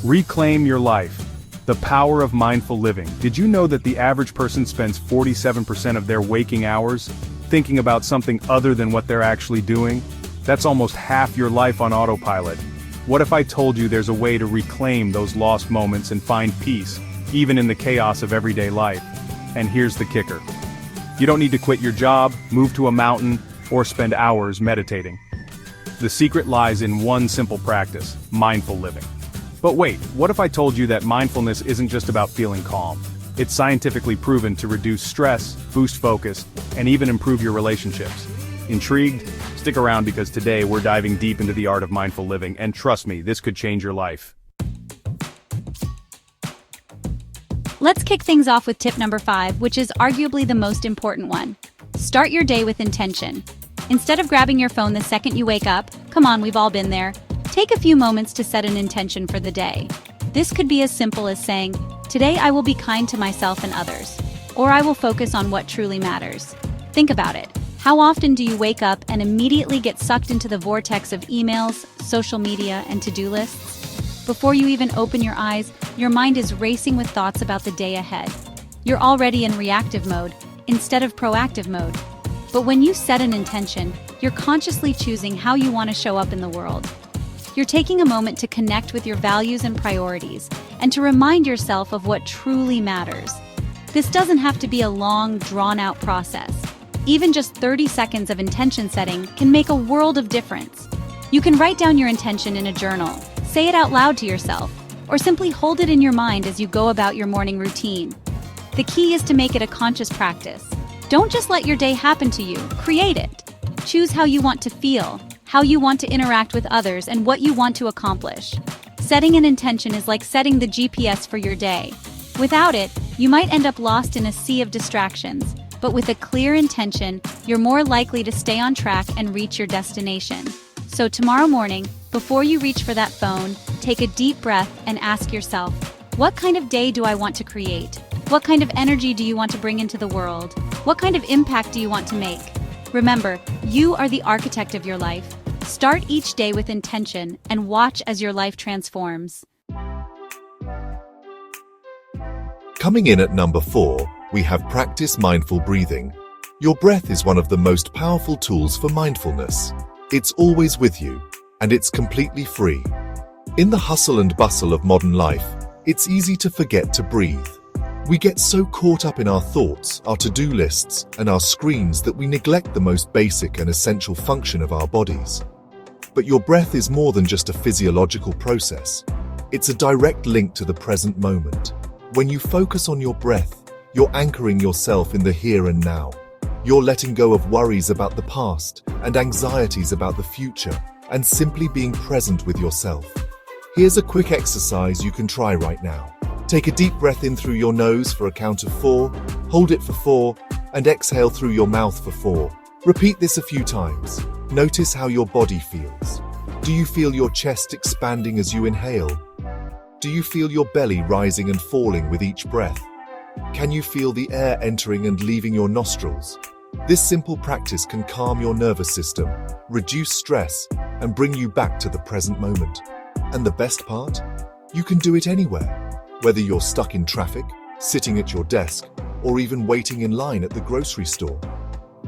Reclaim your life. The power of mindful living. Did you know that the average person spends 47% of their waking hours thinking about something other than what they're actually doing? That's almost half your life on autopilot. What if I told you there's a way to reclaim those lost moments and find peace, even in the chaos of everyday life? And here's the kicker. You don't need to quit your job, move to a mountain, or spend hours meditating. The secret lies in one simple practice: mindful living. But wait, what if I told you that mindfulness isn't just about feeling calm? It's scientifically proven to reduce stress, boost focus, and even improve your relationships. Intrigued? Stick around, because today we're diving deep into the art of mindful living, and trust me, this could change your life. Let's kick things off with tip number 5, which is arguably the most important one. Start your day with intention. Instead of grabbing your phone the second you wake up, come on, we've all been there, take a few moments to set an intention for the day. This could be as simple as saying, "Today I will be kind to myself and others," or "I will focus on what truly matters." Think about it. How often do you wake up and immediately get sucked into the vortex of emails, social media, and to-do lists? Before you even open your eyes, your mind is racing with thoughts about the day ahead. You're already in reactive mode instead of proactive mode. But when you set an intention, you're consciously choosing how you want to show up in the world. You're taking a moment to connect with your values and priorities, and to remind yourself of what truly matters. This doesn't have to be a long, drawn-out process. Even just 30 seconds of intention setting can make a world of difference. You can write down your intention in a journal, say it out loud to yourself, or simply hold it in your mind as you go about your morning routine. The key is to make it a conscious practice. Don't just let your day happen to you, create it. Choose how you want to feel, how you want to interact with others, and what you want to accomplish. Setting an intention is like setting the GPS for your day. Without it, you might end up lost in a sea of distractions. But with a clear intention, you're more likely to stay on track and reach your destination. So tomorrow morning, before you reach for that phone, take a deep breath and ask yourself, what kind of day do I want to create? What kind of energy do you want to bring into the world? What kind of impact do you want to make? Remember, you are the architect of your life. Start each day with intention and watch as your life transforms. Coming in at number 4, we have practice mindful breathing. Your breath is one of the most powerful tools for mindfulness. It's always with you, and it's completely free. In the hustle and bustle of modern life, it's easy to forget to breathe. We get so caught up in our thoughts, our to-do lists, and our screens that we neglect the most basic and essential function of our bodies. But your breath is more than just a physiological process. It's a direct link to the present moment. When you focus on your breath, you're anchoring yourself in the here and now. You're letting go of worries about the past and anxieties about the future, and simply being present with yourself. Here's a quick exercise you can try right now. Take a deep breath in through your nose for a count of 4, hold it for 4, and exhale through your mouth for 4. Repeat this a few times. Notice how your body feels. Do you feel your chest expanding as you inhale? Do you feel your belly rising and falling with each breath? Can you feel the air entering and leaving your nostrils? This simple practice can calm your nervous system, reduce stress, and bring you back to the present moment. And the best part? You can do it anywhere. Whether you're stuck in traffic, sitting at your desk, or even waiting in line at the grocery store.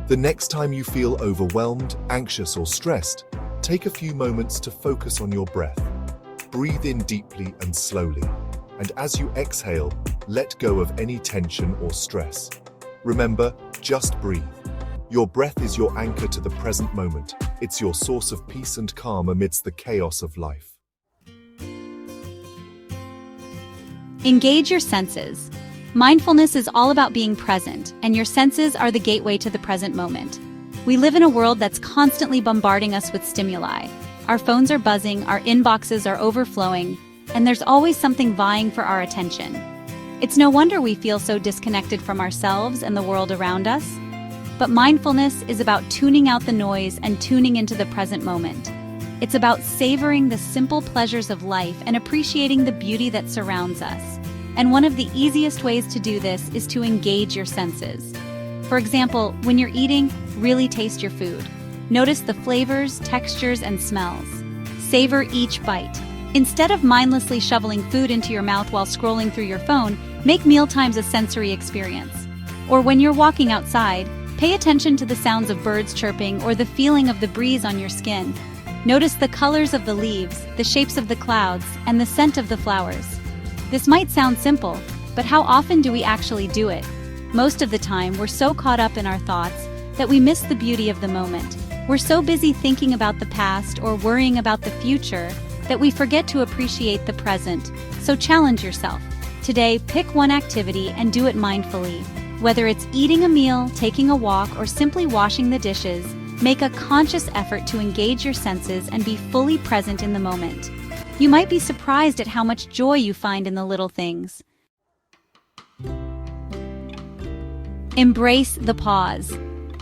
The next time you feel overwhelmed, anxious, or stressed, take a few moments to focus on your breath. Breathe in deeply and slowly, and as you exhale, let go of any tension or stress. Remember, just breathe. Your breath is your anchor to the present moment. It's your source of peace and calm amidst the chaos of life. Engage your senses. Mindfulness is all about being present, and your senses are the gateway to the present moment. We live in a world that's constantly bombarding us with stimuli. Our phones are buzzing, our inboxes are overflowing, and there's always something vying for our attention. It's no wonder we feel so disconnected from ourselves and the world around us. But mindfulness is about tuning out the noise and tuning into the present moment. It's about savoring the simple pleasures of life and appreciating the beauty that surrounds us. And one of the easiest ways to do this is to engage your senses. For example, when you're eating, really taste your food. Notice the flavors, textures, and smells. Savor each bite. Instead of mindlessly shoveling food into your mouth while scrolling through your phone, make mealtimes a sensory experience. Or when you're walking outside, pay attention to the sounds of birds chirping or the feeling of the breeze on your skin. Notice the colors of the leaves, the shapes of the clouds, and the scent of the flowers. This might sound simple, but how often do we actually do it? Most of the time, we're so caught up in our thoughts that we miss the beauty of the moment. We're so busy thinking about the past or worrying about the future that we forget to appreciate the present. So challenge yourself. Today, pick one activity and do it mindfully. Whether it's eating a meal, taking a walk, or simply washing the dishes, make a conscious effort to engage your senses and be fully present in the moment. You might be surprised at how much joy you find in the little things. Embrace the pause.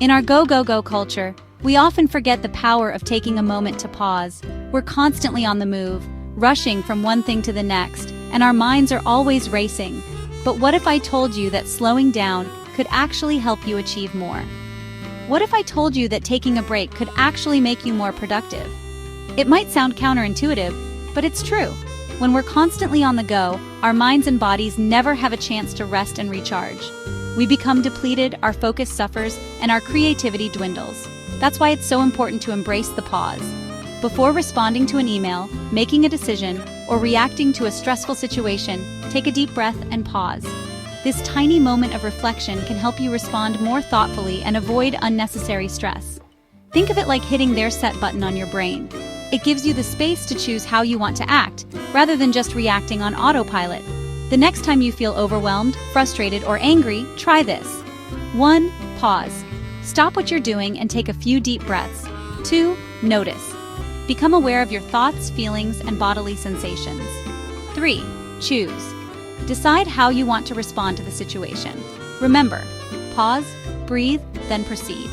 In our go-go-go culture, we often forget the power of taking a moment to pause. We're constantly on the move, rushing from one thing to the next, and our minds are always racing. But what if I told you that slowing down could actually help you achieve more? What if I told you that taking a break could actually make you more productive? It might sound counterintuitive, but it's true. When we're constantly on the go, our minds and bodies never have a chance to rest and recharge. We become depleted, our focus suffers, and our creativity dwindles. That's why it's so important to embrace the pause. Before responding to an email, making a decision, or reacting to a stressful situation, take a deep breath and pause. This tiny moment of reflection can help you respond more thoughtfully and avoid unnecessary stress. Think of it like hitting their set button on your brain. It gives you the space to choose how you want to act, rather than just reacting on autopilot. The next time you feel overwhelmed, frustrated, or angry, try this. 1. Pause. Stop what you're doing and take a few deep breaths. 2. Notice. Become aware of your thoughts, feelings, and bodily sensations. 3. Choose. Decide how you want to respond to the situation. Remember, pause, breathe, then proceed.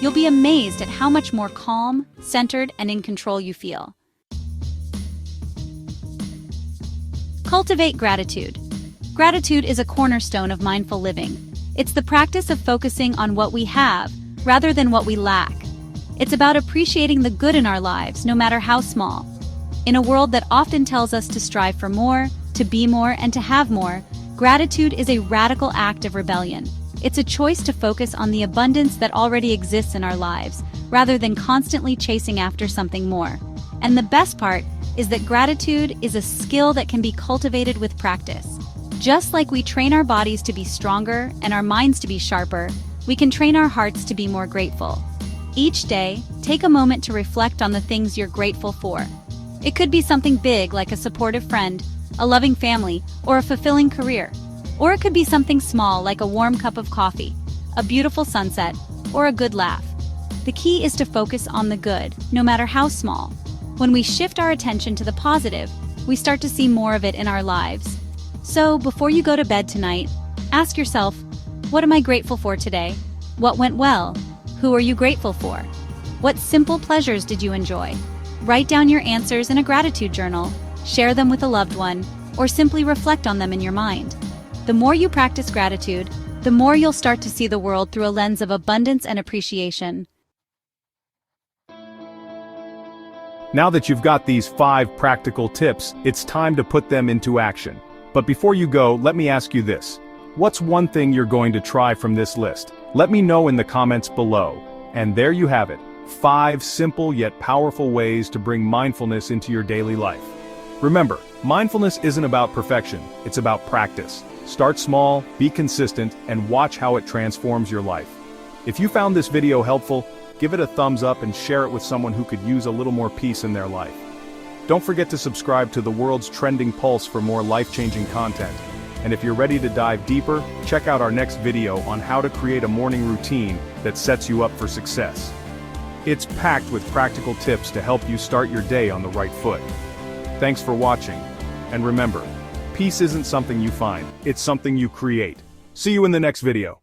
You'll be amazed at how much more calm, centered, and in control you feel. Cultivate gratitude. Gratitude is a cornerstone of mindful living. It's the practice of focusing on what we have rather than what we lack. It's about appreciating the good in our lives, no matter how small. In a world that often tells us to strive for more, to be more, and to have more, gratitude is a radical act of rebellion. It's a choice to focus on the abundance that already exists in our lives, rather than constantly chasing after something more. And the best part is that gratitude is a skill that can be cultivated with practice. Just like we train our bodies to be stronger and our minds to be sharper, we can train our hearts to be more grateful. Each day, take a moment to reflect on the things you're grateful for. It could be something big like a supportive friend, a loving family, or a fulfilling career. Or it could be something small like a warm cup of coffee, a beautiful sunset, or a good laugh. The key is to focus on the good, no matter how small. When we shift our attention to the positive, we start to see more of it in our lives. So, before you go to bed tonight, ask yourself, what am I grateful for today? What went well? Who are you grateful for? What simple pleasures did you enjoy? Write down your answers in a gratitude journal, share them with a loved one, or simply reflect on them in your mind. The more you practice gratitude, the more you'll start to see the world through a lens of abundance and appreciation. Now that you've got these 5 practical tips, it's time to put them into action. But before you go, let me ask you this. What's one thing you're going to try from this list? Let me know in the comments below. And there you have it. 5 simple yet powerful ways to bring mindfulness into your daily life. Remember, mindfulness isn't about perfection, it's about practice. Start small, be consistent, and watch how it transforms your life. If you found this video helpful, give it a thumbs up and share it with someone who could use a little more peace in their life. Don't forget to subscribe to the world's trending pulse for more life-changing content. And if you're ready to dive deeper, check out our next video on how to create a morning routine that sets you up for success. It's packed with practical tips to help you start your day on the right foot. Thanks for watching. And remember, peace isn't something you find, it's something you create. See you in the next video.